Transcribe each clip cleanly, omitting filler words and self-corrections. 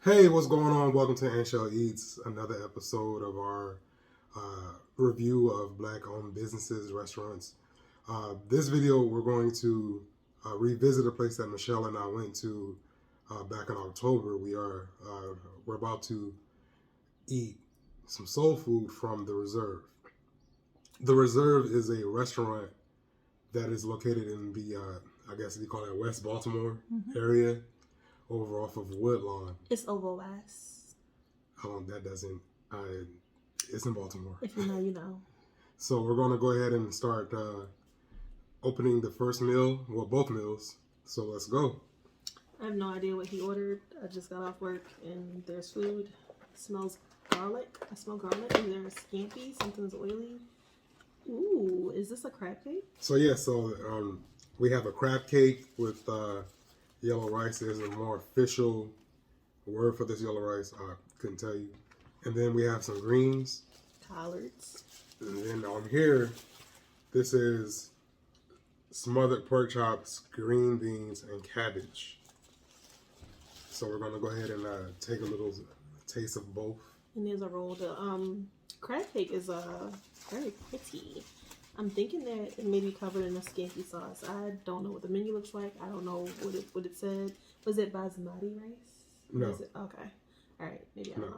Hey, what's going on? Welcome to Anshel Eats, another episode of our review of Black-owned businesses, restaurants. This video, we're going to revisit a place that Michelle and I went to back in October. We're about to eat some soul food from The Reserve. The Reserve is a restaurant that is located in the, I guess you call it West Baltimore area, over off of Woodlawn. It's over West. That doesn't. It's in Baltimore. If you know, you know. So we're going to go ahead and start opening the first meal. Well, both meals. So let's go. I have no idea what he ordered. I just got off work and there's food. It smells garlic. I smell garlic. Is there a scampi? Something's oily. Ooh, is this a crab cake? So we have a crab cake with yellow rice. There's a more official word for this yellow rice. I couldn't tell you. And then we have some greens. Collards. And then on here, this is smothered pork chops, green beans, and cabbage. So we're going to go ahead and take a little taste of both. And there's a roll. The crab cake is very pretty. I'm thinking that it may be covered in a scampi sauce. I don't know what the menu looks like. I don't know what it said. Was it basmati rice? No. Okay. All right. Maybe I don't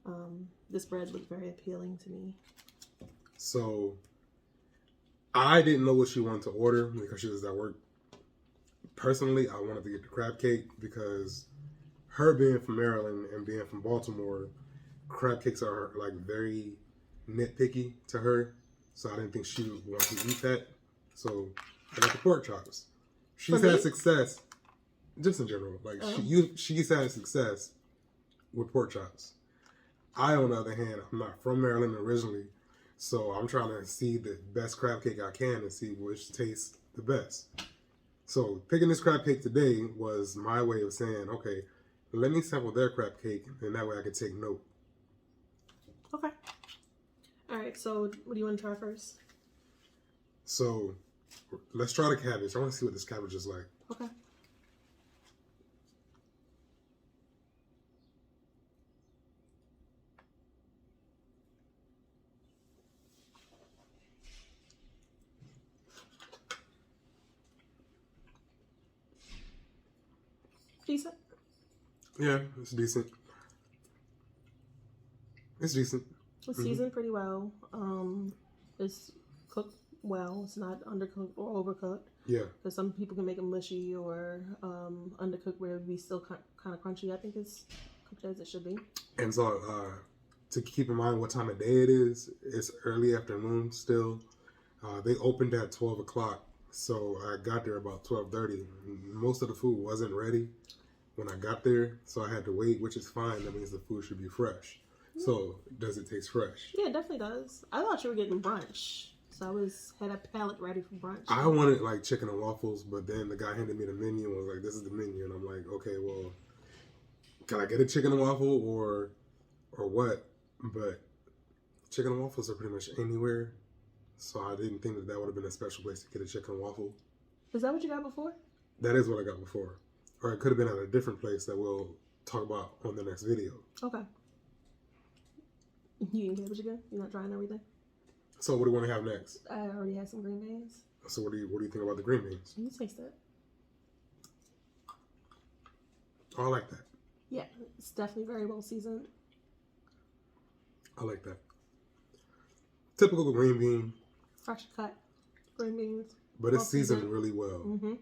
know. This bread looked very appealing to me. So I didn't know what she wanted to order because she was at work. Personally, I wanted to get the crab cake because her being from Maryland and being from Baltimore, crab cakes are like very nitpicky to her. So I didn't think she would want to eat that. So I got the pork chops. She's had success, just in general. Like she's had success with pork chops. I, on the other hand, I'm not from Maryland originally, so I'm trying to see the best crab cake I can and see which tastes the best. So picking this crab cake today was my way of saying, okay, let me sample their crab cake, and that way I can take note. Okay. All right, so what do you want to try first? So let's try the cabbage. I want to see what this cabbage is like. Okay. Decent? Yeah, it's decent. It's decent. It's seasoned pretty well. It's cooked well. It's not undercooked or overcooked. Yeah. Because some people can make it mushy or undercooked where it would be still kind of crunchy. I think it's cooked as it should be. And so to keep in mind what time of day it is, it's early afternoon still. They opened at 12 o'clock, so I got there about 12:30. Most of the food wasn't ready when I got there, so I had to wait, which is fine. That means the food should be fresh. So does it taste fresh? Yeah, it definitely does. I thought you were getting brunch, so I had a palate ready for brunch. I wanted like chicken and waffles, but then the guy handed me the menu and was like, "This is the menu," and I'm like, "Okay, well, can I get a chicken and waffle or what?" But chicken and waffles are pretty much anywhere, so I didn't think that would have been a special place to get a chicken and waffle. Is that what you got before? That is what I got before, or it could have been at a different place that we'll talk about on the next video. Okay. You eating cabbage again? You're not trying everything? So what do you want to have next? I already had some green beans. So what do you think about the green beans? You taste it. Oh, I like that. Yeah, it's definitely very well seasoned. I like that. Typical green bean. Fresh cut green beans. But it's seasoned really well. Mm-hmm.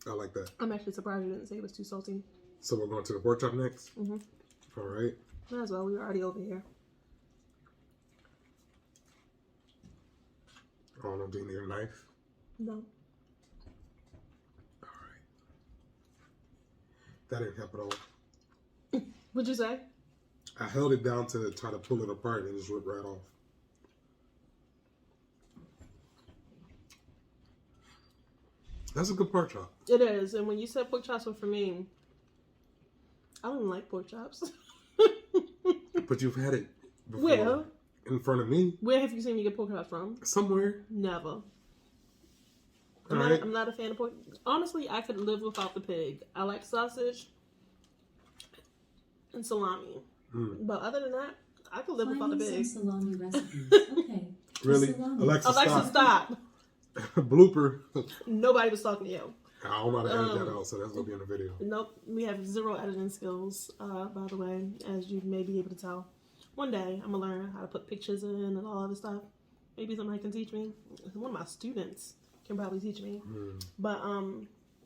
I like that. I'm actually surprised you didn't say it was too salty. So we're going to the pork chop next? Mm-hmm. All right. Might as well. We were already over here. I don't know, do you need a knife? No. All right. That didn't help at all. What'd you say? I held it down to try to pull it apart and it just ripped right off. That's a good pork chop. It is. And when you said pork chops were for me, I don't even like pork chops. But you've had it before. Where? In front of me. Where have you seen me get pork chops from? Somewhere. Never. Right. I'm not a fan of pork. Honestly, I could live without the pig. I like sausage. and salami. Mm. But other than that, I could live without Find the me big. some salami recipes. Okay. Really? Salami. Alexa, Alexa, stop. Blooper. Nobody was talking to you. I don't know how to edit that out, so that's going to be in the video. Nope. We have zero editing skills, by the way, as you may be able to tell. One day, I'm going to learn how to put pictures in and all other stuff. Maybe somebody can teach me. One of my students can probably teach me. But,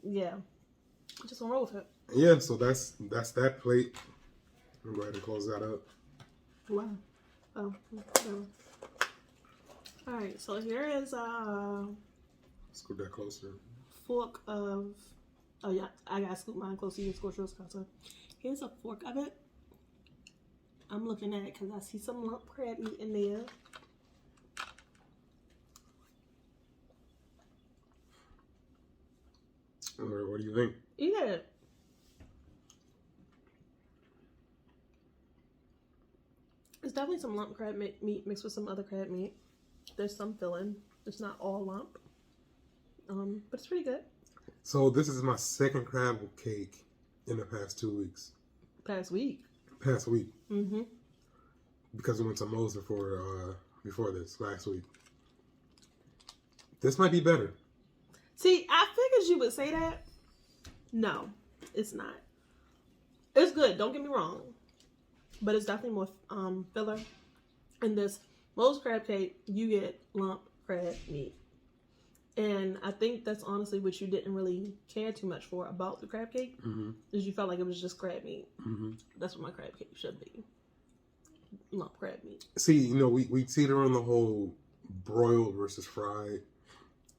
yeah. Just gonna roll with it. Yeah, so that's that plate. I'm going to go ahead and close that up. Wow. Oh, whatever. Alright, so here is Scoot that closer. fork of. Oh, yeah, I gotta scoop mine closer. You scoot yours closer. Here's a fork of it. I'm looking at it because I see some lump crab meat in there. What do you think? Yeah. It's definitely some lump crab meat mixed with some other crab meat. There's some filling. It's not all lump. But it's pretty good. So this is my second crab cake in the past 2 weeks. Past week. Past week. Mm-hmm. Because we went to Moe's before this, last week. This might be better. See, I figured you would say that. No, it's not. It's good. Don't get me wrong, but it's definitely more filler. In this Moe's crab cake, you get lump crab meat, and I think that's honestly what you didn't really care too much for about the crab cake, is you felt like it was just crab meat. That's what my crab cake should be. Lump crab meat. See, we teeter on the whole broiled versus fried.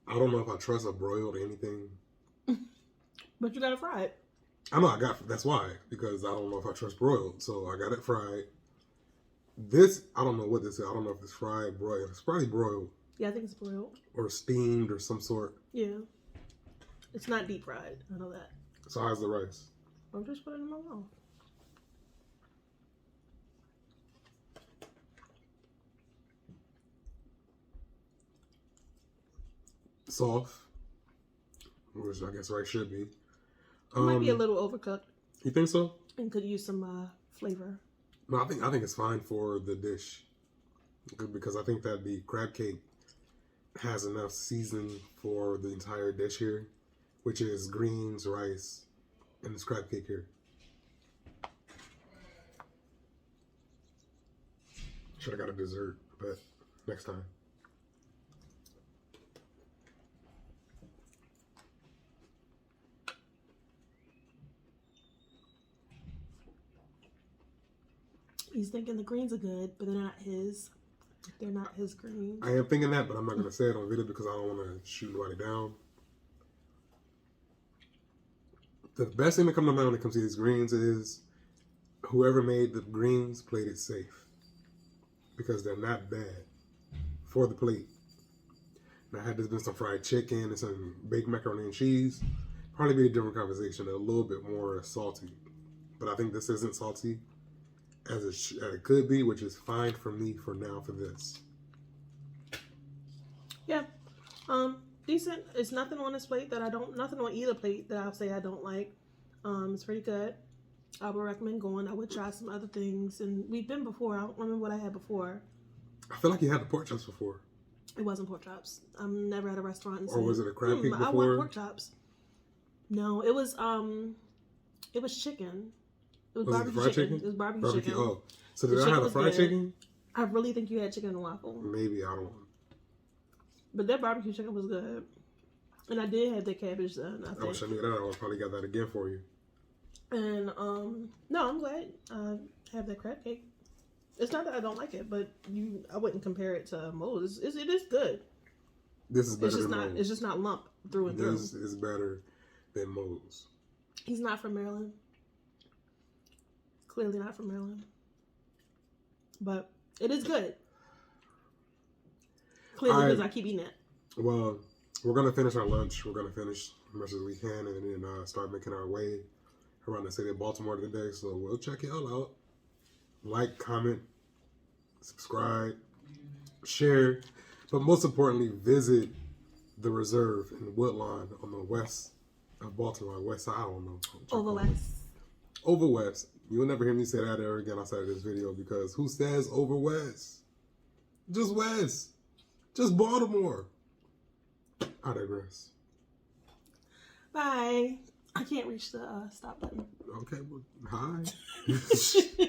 I don't know if I trust a broiled anything. But you gotta fry it. I know that's why, because I don't know if I trust broiled. So I got it fried. This, I don't know what this is. I don't know if it's fried, broiled. It's probably broiled. Yeah, I think it's broiled. Or steamed or some sort. Yeah. It's not deep fried. I know that. So how's the rice? I'm just putting it in my mouth. Soft. Which I guess rice should be. It might be a little overcooked You think so? and could use some flavor. No, I think it's fine for the dish. Because I think that the crab cake has enough seasoning for the entire dish here, which is greens, rice, and this crab cake here. Should have got a dessert, but next time. He's thinking the greens are good, but they're not his. They're not his greens. I am thinking that, but I'm not going to say it on video because I don't want to shoot nobody down. The best thing that comes to mind when it comes to these greens is whoever made the greens played it safe. Because they're not bad for the plate. Now, had this been some fried chicken and some baked macaroni and cheese, probably be a different conversation, a little bit more salty. But I think this isn't salty as it could be, which is fine for me for now for this. Yeah. Decent. It's nothing on this plate that nothing on either plate that I'll say I don't like. It's pretty good. I would recommend going. I would try some other things. And we've been before. I don't remember what I had before. I feel like you had the pork chops before. It wasn't pork chops. I'm never at a restaurant and Or was it a crab cake I before? want pork chops. No, it was chicken. It was Was it barbecue fried chicken. chicken? It was barbecue chicken. Oh, so The did I chicken have a was fried good. chicken? I really think you had chicken and waffle. Maybe, I don't. But that barbecue chicken was good. And I did have the cabbage done, I I think. wish I knew that. I would probably got that again for you. And no, I'm glad I have that crab cake. It's not that I don't like it, but I wouldn't compare it to Moe's. It is good. This is better It's just than not. Moe's. It's just not lump through and through. This is better than Moe's. He's not from Maryland. Clearly not from Maryland. But it is good. Clearly because I keep eating it. Well, we're going to finish our lunch. We're going to finish as much as we can and then start making our way around the city of Baltimore today. So we'll check y'all out. Like, comment, subscribe, share. But most importantly, visit the Reserve in Woodlawn on the west of Baltimore. West side, I don't know. Over West. Over West. You'll never hear me say that ever again outside of this video because who says over West? Just West. Just Baltimore. I digress. Bye. I can't reach the stop button. Okay, well, hi.